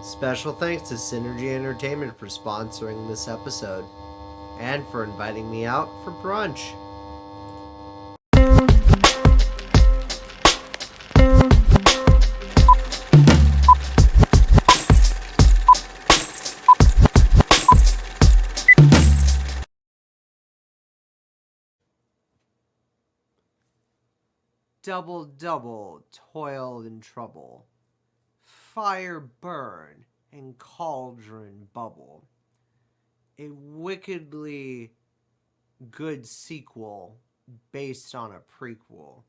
Special thanks to Synergy Entertainment for sponsoring this episode and for inviting me out for brunch. Double, double, toil and trouble. Fire burn and cauldron bubble. A wickedly good sequel based on a prequel.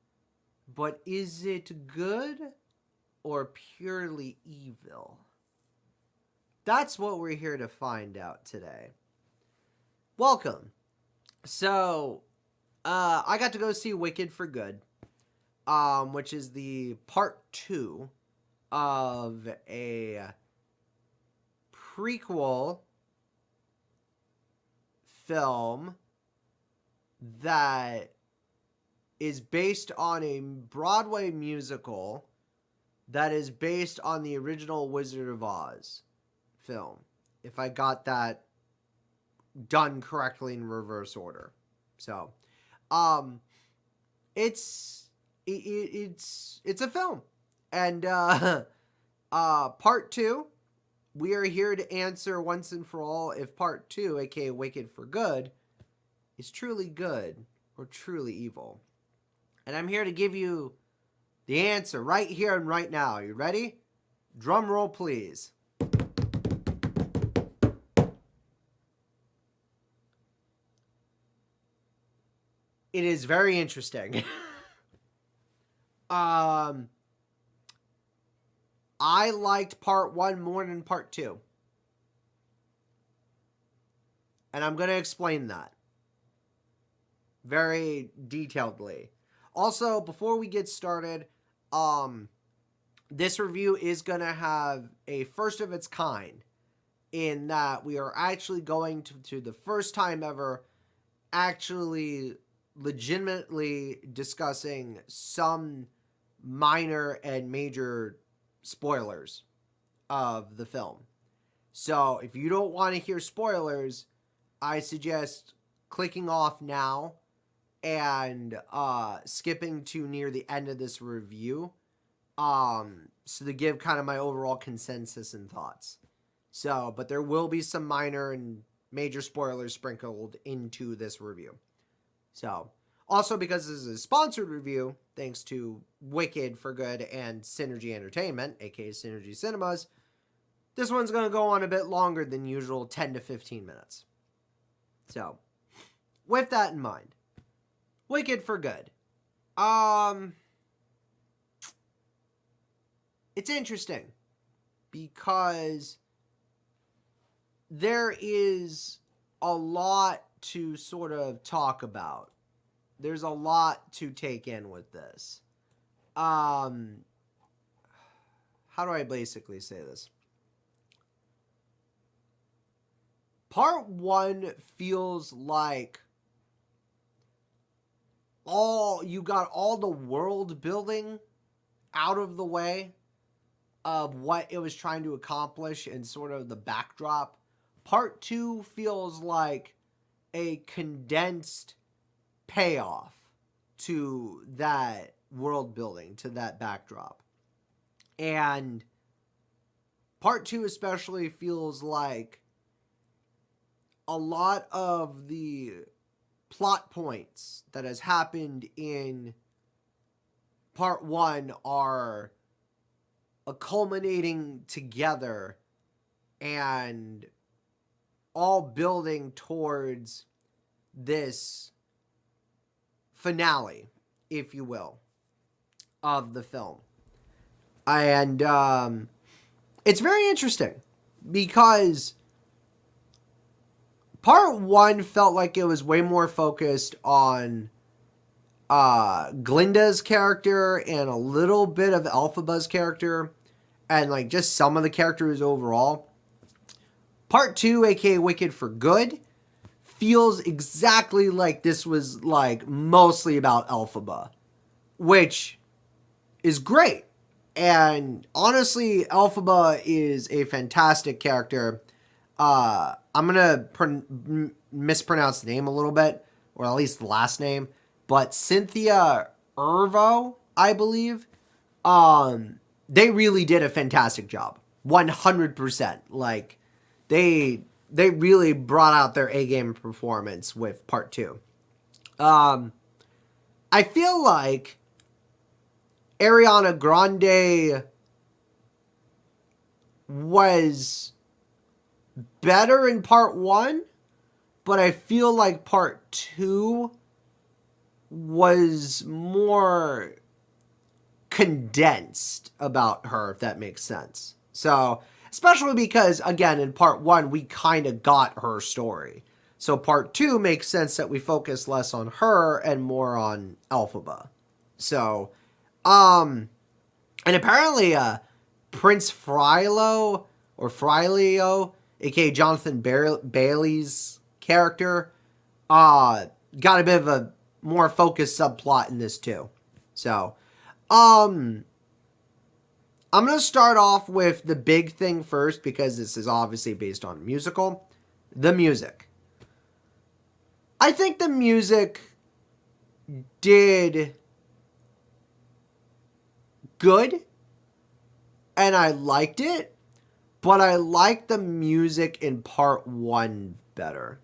But is it good or purely evil? That's what we're here to find out today. Welcome. So, I got to go see Wicked for Good, which is the part 2 of a prequel film that is based on a Broadway musical that is based on the original Wizard of Oz film. If I got that done correctly in reverse order. So, it's a film. And part 2, we are here to answer once and for all if part 2, aka Wicked for Good, is truly good or truly evil. And I'm here to give you the answer right here and right now. You ready? Drum roll, please. It is very interesting. I liked part 1 more than part 2. And I'm going to explain that very detailedly. Also, before we get started, this review is going to have a first of its kind in that we are actually going to the first time ever actually legitimately discussing some minor and major spoilers of the film. So if you don't want to hear spoilers, I suggest clicking off now and skipping to near the end of this review, so to give kind of my overall consensus and thoughts. So, but there will be some minor and major spoilers sprinkled into this review. So, also because this is a sponsored review, thanks to Wicked for Good and Synergy Entertainment, aka Synergy Cinemas, this one's going to go on a bit longer than usual, 10 to 15 minutes. So, with that in mind, Wicked for Good. It's interesting because there is a lot to sort of talk about. There's a lot to take in with this. How do I basically say this? Part 1 feels like you got all the world building out of the way of what it was trying to accomplish and sort of the backdrop. Part 2 feels like a condensed payoff to that world building, to that backdrop. And part 2 especially feels like a lot of the plot points that has happened in part 1 are culminating together and all building towards this finale, if you will, of the film. And it's very interesting because part 1 felt like it was way more focused on Glinda's character and a little bit of Elphaba's character and like just some of the characters overall. Part 2, aka Wicked for Good, feels exactly like this was like mostly about Elphaba, which is great. And honestly, Elphaba is a fantastic character. I'm gonna mispronounce the name a little bit, or at least the last name, but Cynthia Ervo, I believe. Um, they really did a fantastic job, 100%. Like, they really brought out their A game performance with part two. Um, I feel like Ariana Grande was better in part one, but I feel like part two was more condensed about her, if that makes sense. So, especially because, again, in part one, we kind of got her story. So, part two makes sense that we focus less on her and more on Elphaba. So, and apparently, Prince Frilo, or Frilio, aka Jonathan Bailey's character, uh, got a bit of a more focused subplot in this too. So, I'm gonna start off with the big thing first because this is obviously based on a musical. The music. I think the music did good and I liked it, but I liked the music in part one better,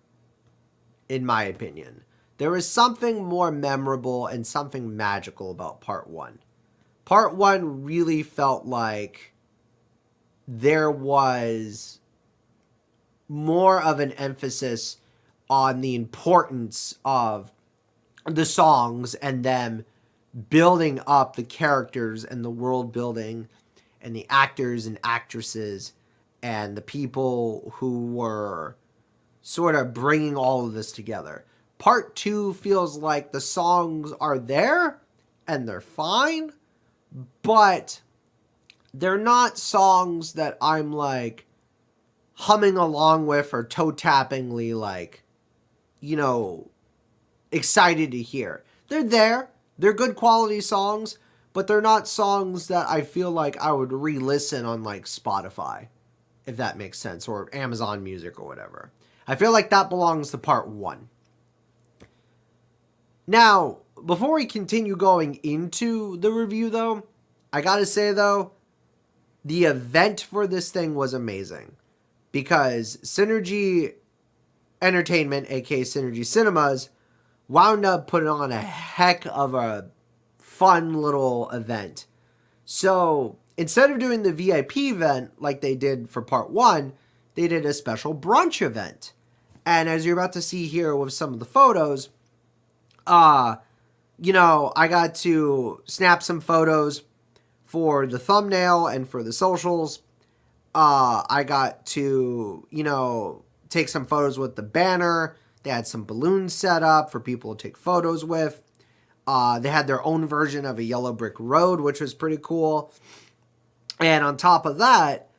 in my opinion. There was something more memorable and something magical about part one. Part one really felt like there was more of an emphasis on the importance of the songs and them building up the characters and the world building and the actors and actresses and the people who were sort of bringing all of this together. Part two feels like the songs are there and they're fine, but they're not songs that I'm like humming along with or toe tappingly like, you know, excited to hear. They're there. They're good quality songs, but they're not songs that I feel like I would re-listen on like Spotify, if that makes sense, or Amazon Music or whatever. I feel like that belongs to part one. Now, before we continue going into the review though, I gotta say though, the event for this thing was amazing because Synergy Entertainment, aka Synergy Cinemas, wound up putting on a heck of a fun little event. So instead of doing the VIP event like they did for part one, they did a special brunch event. And as you're about to see here with some of the photos, you know, I got to snap some photos for the thumbnail and for the socials. I got to, you know, take some photos with the banner. They had some balloons set up for people to take photos with. They had their own version of a yellow brick road, which was pretty cool. And on top of that,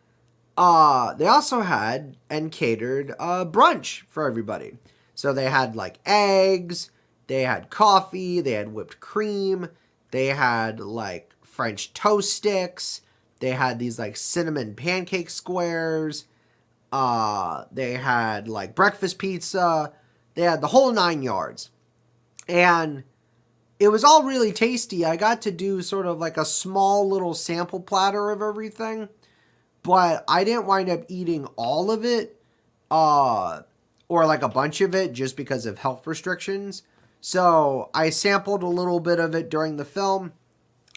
they also had and catered brunch for everybody. So they had like eggs, they had coffee, they had whipped cream, they had like French toast sticks, they had these like cinnamon pancake squares, they had like breakfast pizza, they had the whole 9 yards. And it was all really tasty. I got to do sort of like a small little sample platter of everything, but I didn't wind up eating all of it, or like a bunch of it just because of health restrictions. So I sampled a little bit of it during the film,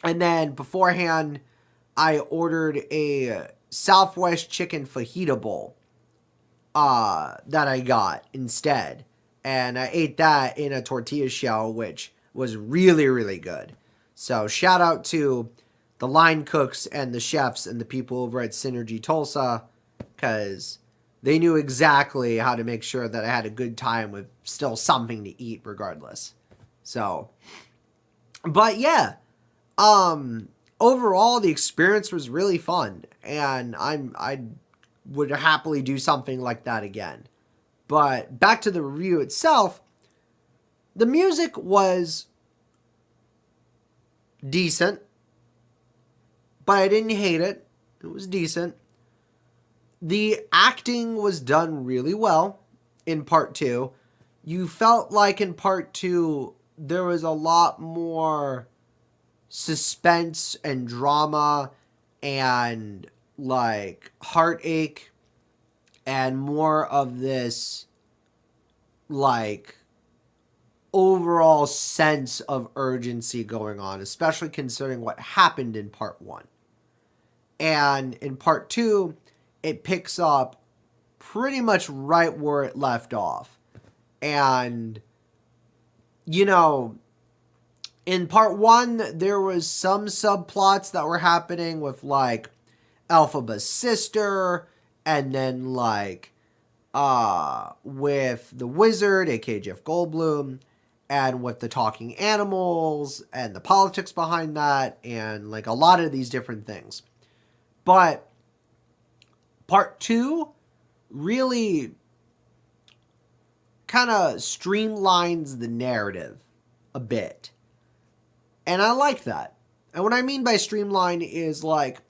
and then beforehand, I ordered a Southwest chicken fajita bowl that I got instead. And I ate that in a tortilla shell, which was really, really good. So shout out to the line cooks and the chefs and the people over at Synergy Tulsa, because they knew exactly how to make sure that I had a good time with still something to eat regardless. So, but yeah, overall the experience was really fun, and I would happily do something like that again. But back to the review itself, the music was decent, but I didn't hate it. It was decent. The acting was done really well in part two. You felt like in part two, there was a lot more suspense and drama and like heartache and more of this like overall sense of urgency going on, especially considering what happened in part one. And in part two, it picks up pretty much right where it left off. And, you know, in part one, there was some subplots that were happening with like Elphaba's sister, and then like with the wizard, aka Jeff Goldblum, and with the talking animals and the politics behind that, and like a lot of these different things. But part two really kind of streamlines the narrative a bit. And I like that. And what I mean by streamline is like,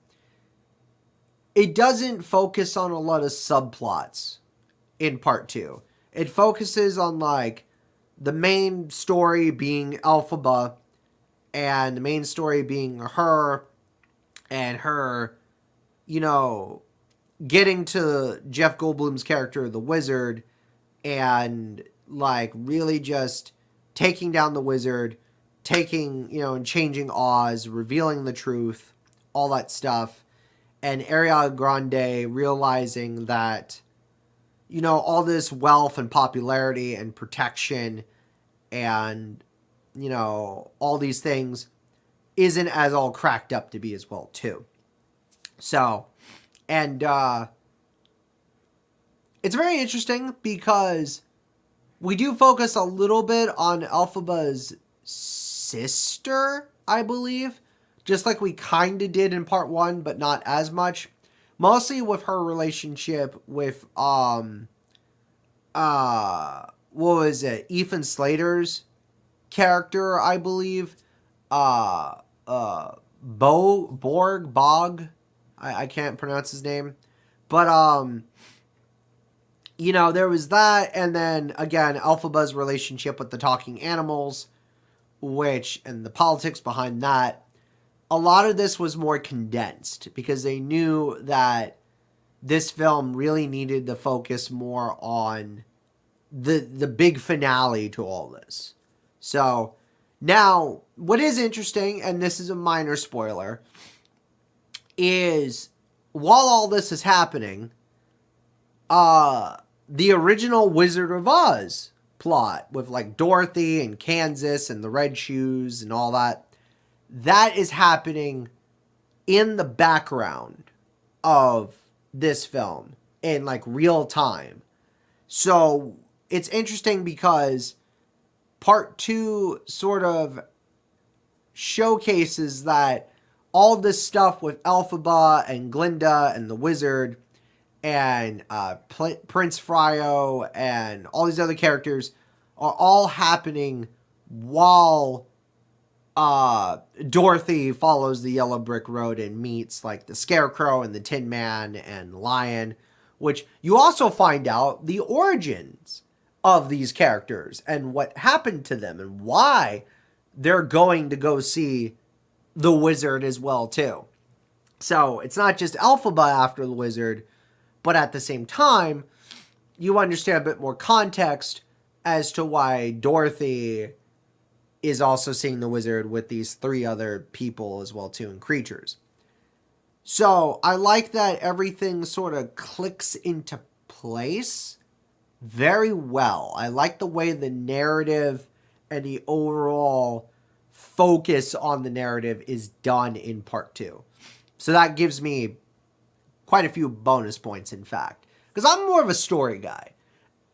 it doesn't focus on a lot of subplots in part two. It focuses on like the main story being Elphaba, and the main story being her and her, you know, getting to Jeff Goldblum's character, the wizard, and like really just taking down the wizard, taking, you know, and changing Oz, revealing the truth, all that stuff. And Ariana Grande realizing that, you know, all this wealth and popularity and protection and, you know, all these things isn't as all cracked up to be as well, too. So, and it's very interesting because we do focus a little bit on Elphaba's sister, I believe, just like we kind of did in part one, but not as much. Mostly with her relationship with what was it? Ethan Slater's character, I believe. Bog. I can't pronounce his name, but you know, there was that, and then again, Elphaba's relationship with the talking animals, which, and the politics behind that. A lot of this was more condensed because they knew that this film really needed to focus more on the big finale to all this. So now, what is interesting, and this is a minor spoiler, is while all this is happening, the original Wizard of Oz plot with like Dorothy and Kansas and the Red Shoes and all that, that is happening in the background of this film in like real time. So it's interesting because part two sort of showcases that all this stuff with Elphaba and Glinda and the wizard and Prince Fryo and all these other characters are all happening while Dorothy follows the yellow brick road and meets like the Scarecrow and the Tin Man and Lion, which you also find out the origins of these characters and what happened to them and why they're going to go see the wizard as well too. So it's not just Elphaba after the wizard, but at the same time, you understand a bit more context as to why Dorothy is also seeing the wizard with these three other people as well too, and creatures. So I like that everything sort of clicks into place very well. I like the way the narrative and the overall focus on the narrative is done in part two. So that gives me quite a few bonus points, in fact, because I'm more of a story guy.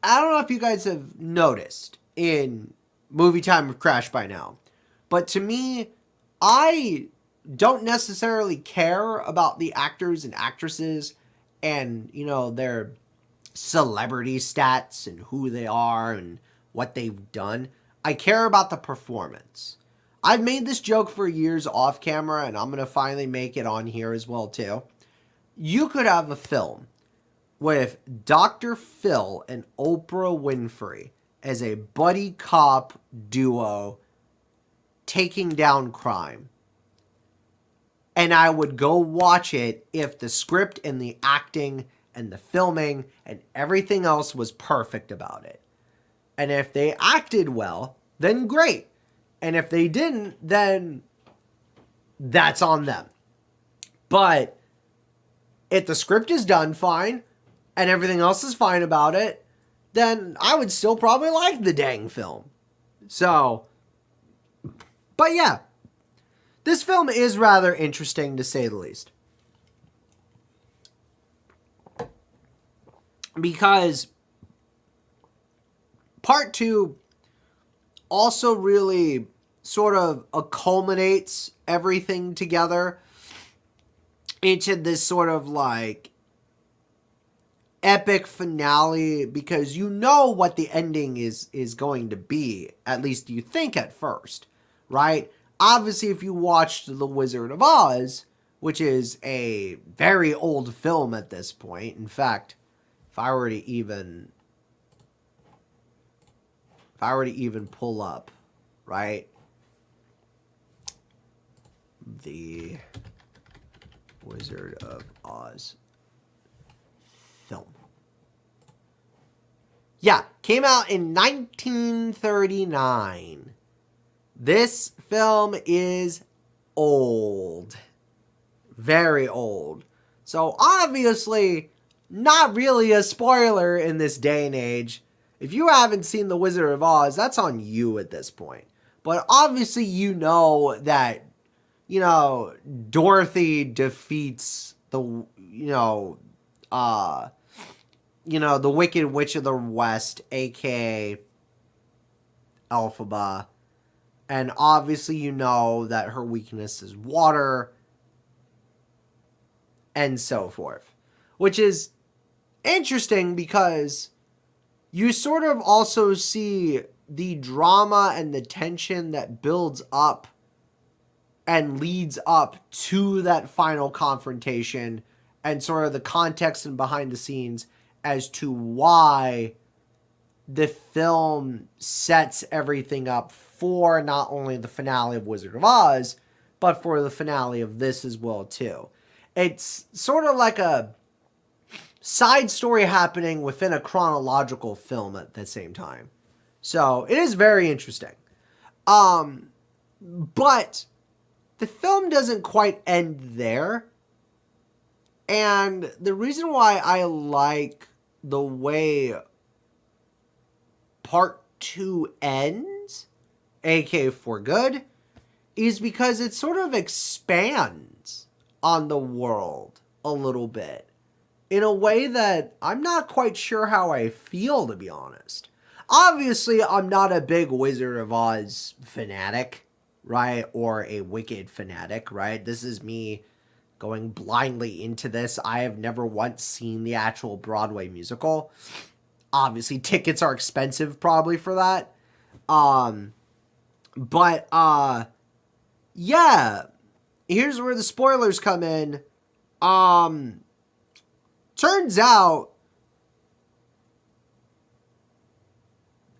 I don't know if you guys have noticed in Movie Time with Crash by now, but to me, I don't necessarily care about the actors and actresses and, you know, their celebrity stats and who they are and what they've done. I care about the performance. I've made this joke for years off camera, and I'm going to finally make it on here as well, too. You could have a film with Dr. Phil and Oprah Winfrey as a buddy cop duo taking down crime. And I would go watch it if the script and the acting and the filming and everything else was perfect about it. And if they acted well, then great. And if they didn't, then that's on them. But if the script is done fine and everything else is fine about it, then I would still probably like the dang film. So, but yeah, this film is rather interesting to say the least. Because part 2 also really sort of culminates everything together into this sort of like epic finale, because you know what the ending is going to be, at least you think at first, right? Obviously, if you watched The Wizard of Oz, which is a very old film at this point, in fact, if I were to even pull up, right, The Wizard of Oz film. Yeah, came out in 1939. This film is old. Very old. So obviously, not really a spoiler in this day and age. If you haven't seen The Wizard of Oz, that's on you at this point. But obviously you know that, Dorothy defeats the Wicked Witch of the West, aka Elphaba. And obviously you know that her weakness is water, and so forth. Which is interesting because you sort of also see the drama and the tension that builds up and leads up to that final confrontation, and sort of the context and behind the scenes as to why the film sets everything up for not only the finale of Wizard of Oz, but for the finale of this as well, too. It's sort of like a side story happening within a chronological film at the same time. So, it is very interesting. But the film doesn't quite end there. And the reason why I like the way part 2 ends, aka for good, is because it sort of expands on the world a little bit in a way that I'm not quite sure how I feel, to be honest. Obviously, I'm not a big Wizard of Oz fanatic, right? Or a Wicked fanatic, right? This is me going blindly into this. I have never once seen the actual Broadway musical. Obviously, tickets are expensive probably for that. Yeah. Here's where the spoilers come in. Turns out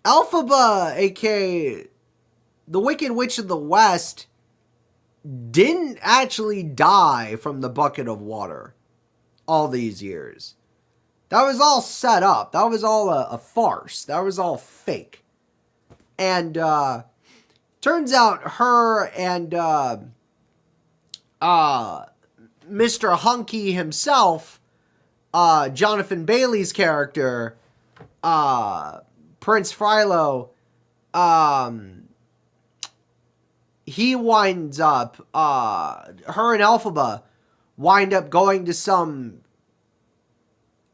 Elphaba, aka the Wicked Witch of the West, didn't actually die from the bucket of water all these years. That was all set up. That was all a farce. That was all fake. And turns out her and Mr. Hunky himself, Jonathan Bailey's character, Prince Philo, he winds up, her and Elphaba wind up going to some,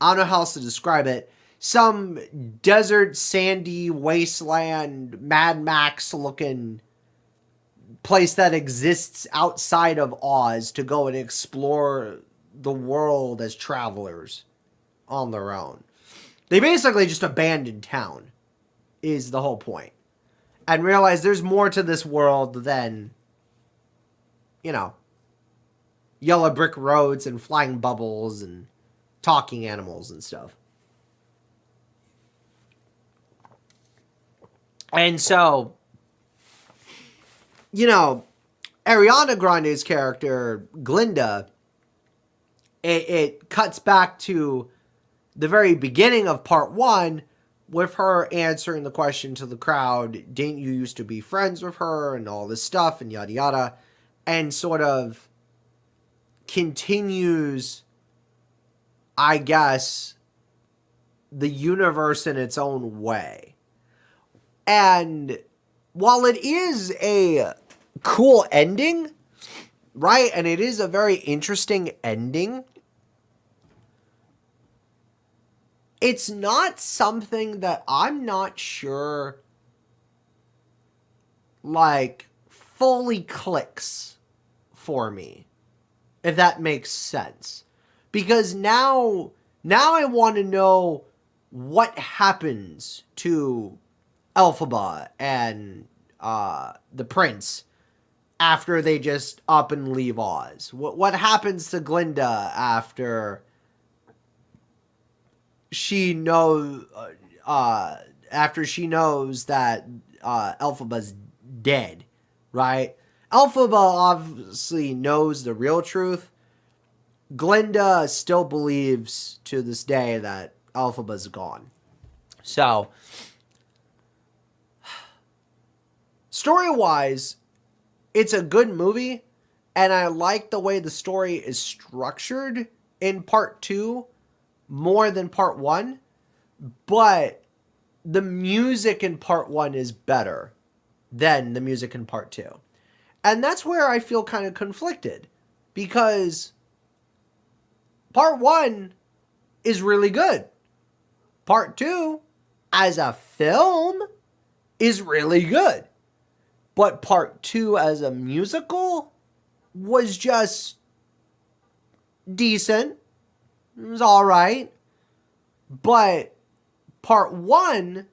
I don't know how else to describe it, some desert, sandy, wasteland, Mad Max looking place that exists outside of Oz to go and explore the world as travelers on their own. They basically just abandoned town, is the whole point. and realize there's more to this world than, you know, yellow brick roads and flying bubbles and talking animals and stuff. And so, you know, Ariana Grande's character, Glinda, it cuts back to the very beginning of part one with her answering the question to the crowd, didn't you used to be friends with her and all this stuff and yada yada, and sort of continues, I guess, the universe in its own way. And while it is a cool ending, right, and it is a very interesting ending, it's not something that I'm not sure, like, fully clicks for me, if that makes sense. Because now I want to know what happens to Elphaba and the prince after they just up and leave Oz. What happens to Glinda after she knows that Elphaba's dead, right? Elphaba obviously knows the real truth. Glinda still believes to this day that Elphaba's gone. So, story-wise, it's a good movie, and I like the way the story is structured in part 2 more than part 1, but the music in part 1 is better than the music in part 2. And that's where I feel kind of conflicted, because part 1 is really good. Part 2, as a film, is really good. But part 2 as a musical was just decent. It was all right. But part 1,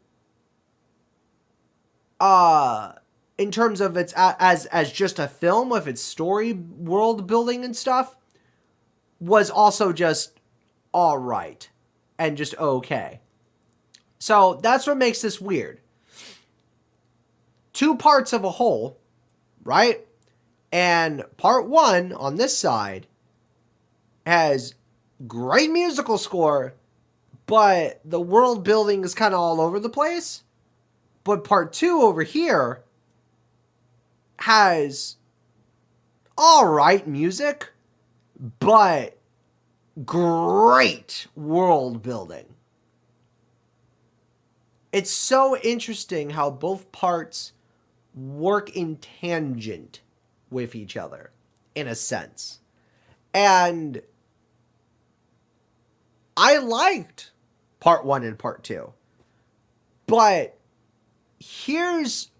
in terms of its as just a film with its story, world building and stuff, was also just all right and just okay. So that's what makes this weird. 2 parts of a whole, right? And part 1 on this side has great musical score, but the world building is kind of all over the place. But part 2 over here has all right music, but great world building. It's so interesting how both parts work in tangent with each other, in a sense. And I liked part 1 and part 2. But here's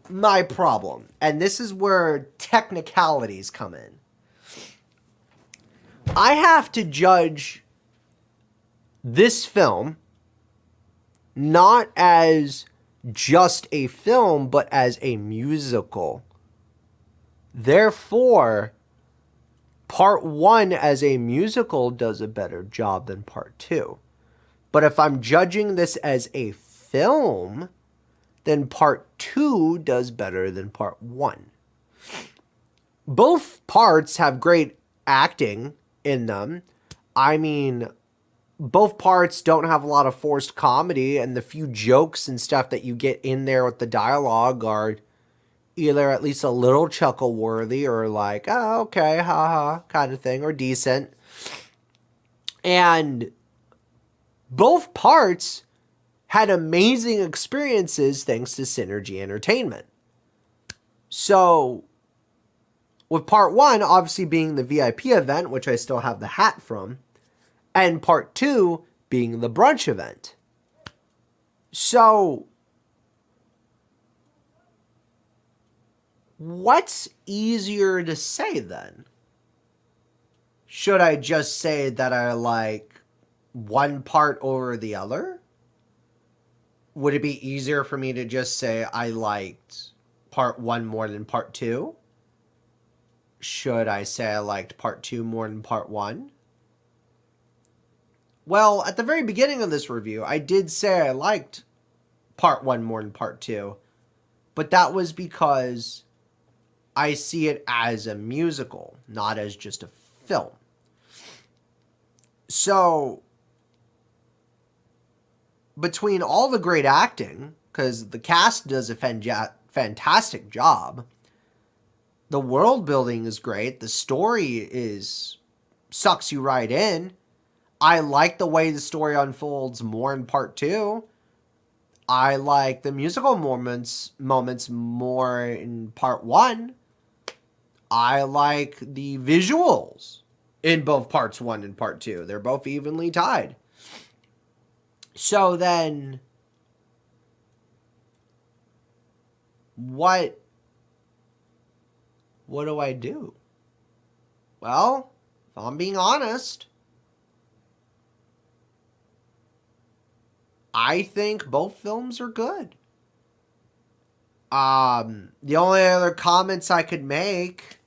my problem, and this is where technicalities come in. I have to judge this film not as just a film, but as a musical. Therefore, part 1 as a musical does a better job than part 2. But if I'm judging this as a film, then part 2 does better than part 1. Both parts have great acting in them. I mean, both parts don't have a lot of forced comedy, and the few jokes and stuff that you get in there with the dialogue are either at least a little chuckle worthy or like, oh, okay, haha, kind of thing, or decent. And both parts had amazing experiences thanks to Synergy Entertainment. So, with part 1 obviously being the VIP event, which I still have the hat from, and part 2 being the brunch event. So, what's easier to say then? Should I just say that I like one part over the other? would it be easier for me to just say I liked part 1 more than part 2? Should I say I liked part 2 more than part 1? Well, at the very beginning of this review, I did say I liked part 1 more than part 2, but that was because I see it as a musical, not as just a film. So, between all the great acting, because the cast does a fantastic job, the world building is great, the story sucks you right in. I like the way the story unfolds more in part 2. I like the musical moments more in part 1. I like the visuals in both parts 1 and part 2. They're both evenly tied. So then, what do I do? Well, if I'm being honest, I think both films are good. The only other comments I could make,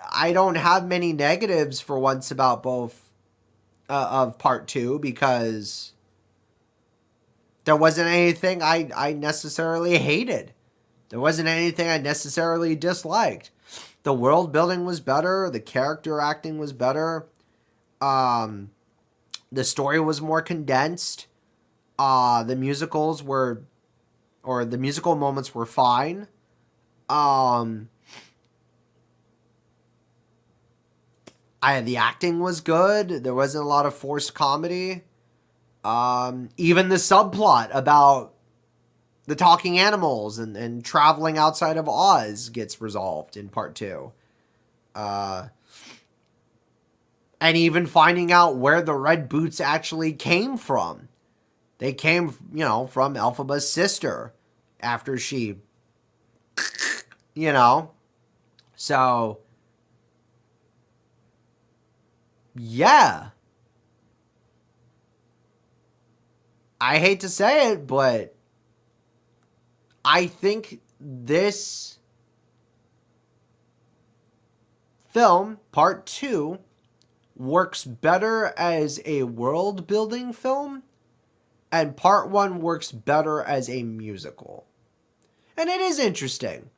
I don't have many negatives for once about both of part 2, because there wasn't anything I necessarily hated. There wasn't anything I necessarily disliked. The world building was better. The character acting was better. The story was more condensed. The musical moments were fine. The acting was good. There wasn't a lot of forced comedy. Even the subplot about the talking animals and traveling outside of Oz gets resolved in part 2. And even finding out where the red boots actually came from. They came, from Elphaba's sister after she, So, yeah. I hate to say it, but I think this film, part 2, works better as a world-building film, and part 1 works better as a musical. And it is interesting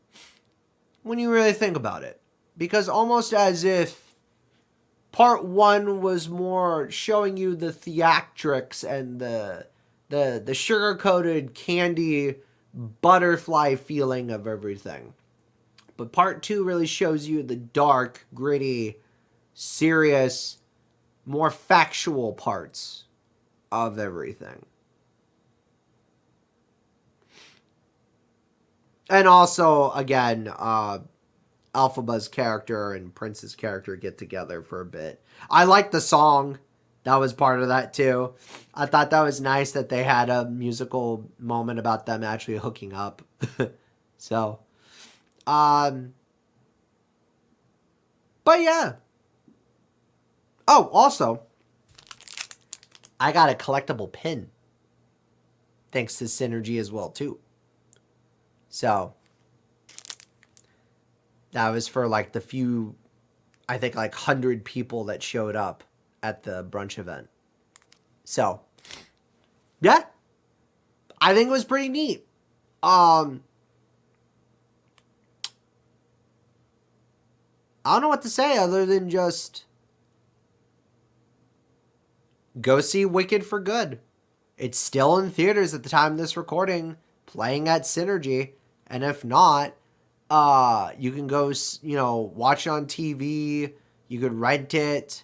when you really think about it, because almost as if part 1 was more showing you the theatrics and the sugar-coated candy butterfly feeling of everything. But part 2 really shows you the dark, gritty, serious, more factual parts of everything. And also, again, Elphaba's character and Prince's character get together for a bit. I like the song. That was part of that, too. I thought that was nice that they had a musical moment about them actually hooking up. So, but yeah. Oh, also, I got a collectible pin. Thanks to Synergy as well, too. So, that was for like the few, I think like 100 people that showed up at the brunch event. So, yeah, I think it was pretty neat. I don't know what to say other than just go see Wicked for Good. It's still in theaters at the time of this recording, playing at Synergy, and if not, you can go, watch it on TV. You could rent it,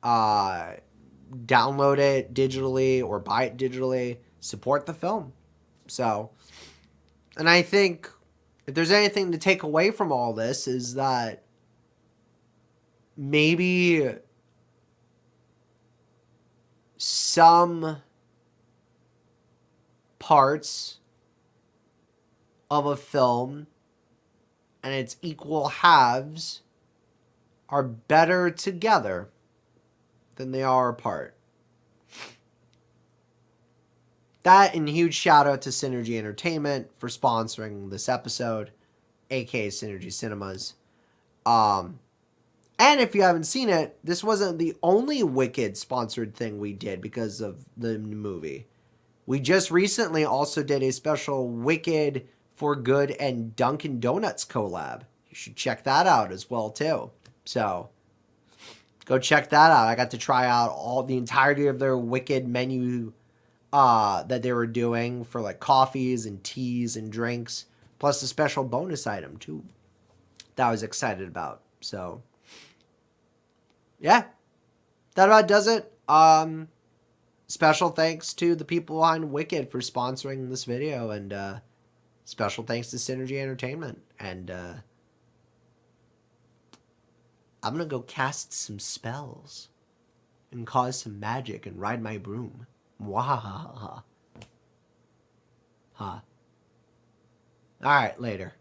download it digitally, or buy it digitally. Support the film. So, and I think if there's anything to take away from all this is that maybe some parts of a film and its equal halves are better together than they are apart. that, and huge shout out to Synergy Entertainment for sponsoring this episode, aka Synergy Cinemas. And if you haven't seen it, this wasn't the only Wicked sponsored thing we did because of the movie. We just recently also did a special Wicked for Good and Dunkin' Donuts collab. You should check that out as well too. So go check that out. I got to try out all the entirety of their Wicked menu that they were doing for like coffees and teas and drinks, plus a special bonus item too that I was excited about. So yeah, that about does it. Special thanks to the people behind Wicked for sponsoring this video, and special thanks to Synergy Entertainment. And I'm gonna go cast some spells and cause some magic and ride my broom. Mwahaha. Huh. All right, later.